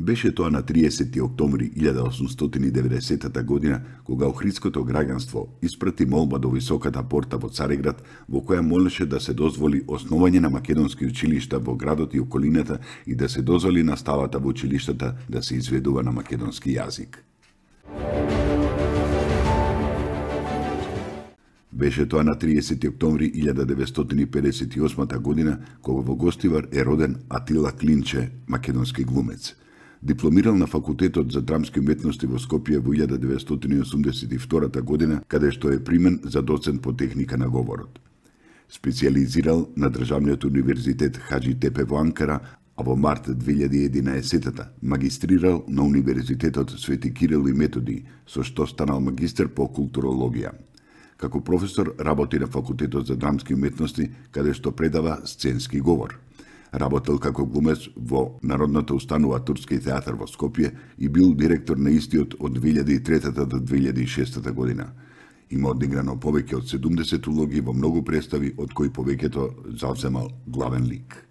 Беше тоа на 30. октомври 1890 година, кога охридското граѓанство испрати молба до високата порта во Цариград, во која молеше да се дозволи основање на македонски училишта во градот и околината и да се дозволи наставата во училиштата да се изведува на македонски јазик. Беше тоа на 30. октомври 1958 година, кога во Гостивар е роден Атила Клинче, македонски глумец. Дипломирал на Факултетот за драмски уметности во Скопје во 1982 година, каде што е примен за доцент по техника на говорот. Специализирал на Државниот универзитет Хаџи Тепе во Анкара, а во март 2011 магистрирал на Универзитетот Свети Кирил и Методи, со што станал магистер по културологија. Како професор работи на Факултетот за драмски уметности, каде што предава сценски говор. Работел како глумец во Народната установа Турски театар во Скопје и бил директор на истиот од 2003 до 2006 година. Има одиграно повеќе од 70 улоги во многу представи, од кои повеќето завземал главен лик.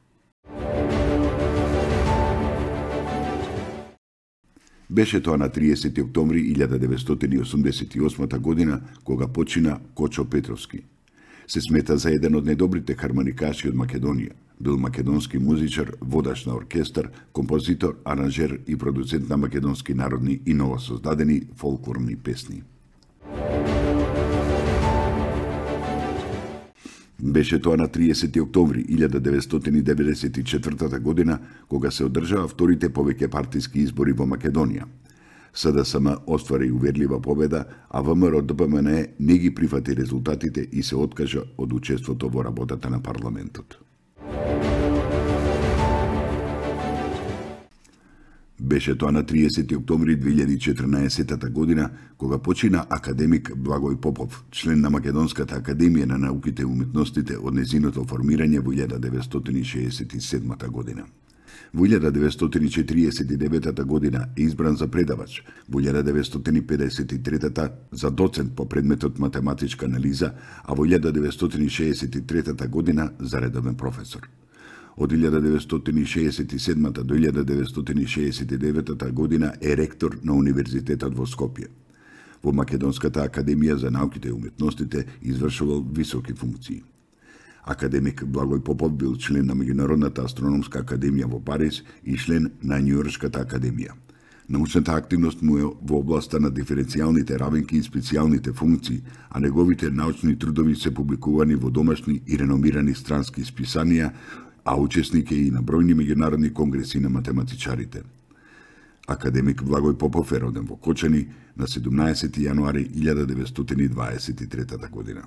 Беше тоа на 30. октомври 1988 година, кога почина Кочо Петровски. Се смета за еден од најдобрите хармоникаши од Македонија. Бил македонски музичар, водаш на оркестар, композитор, аранжер и продуцент на македонски народни и новосоздадени фолклорни песни. Беше тоа на 30. октомври 1994 година, кога се одржаа вторите повеќе партиски избори во Македонија. СДСМ оствари уверлива победа, а ВМРО-ДПМН не ги прифати резултатите и се откажа од учеството во работата на парламентот. Беше тоа на 30. октомври 2014 година, кога почина академик Благој Попов, член на Македонската академија на науките и уметностите од незиното формирање во 1967 година. Во 1949 година е избран за предавач, во 1953 за доцент по предметот математичка анализа, а во 1963 година за редовен професор. Од 1967 до 1969 година е ректор на Универзитетот во Скопје. Во Македонската академија за науките и уметностите извршувал високи функции. Академик Благој Попов бил член на Меѓународната астрономска академија во Париз и член на Њујоршката академија. Научната активност му е во областа на диференцијалните равенки и специјалните функции, а неговите научни трудови се публикувани во домашни и реномирани странски списанија, а учесник е и на бројни меѓународни конгреси на математичарите. Академик Благој Попов е роден во Кочани на 17 јануари 1923 година.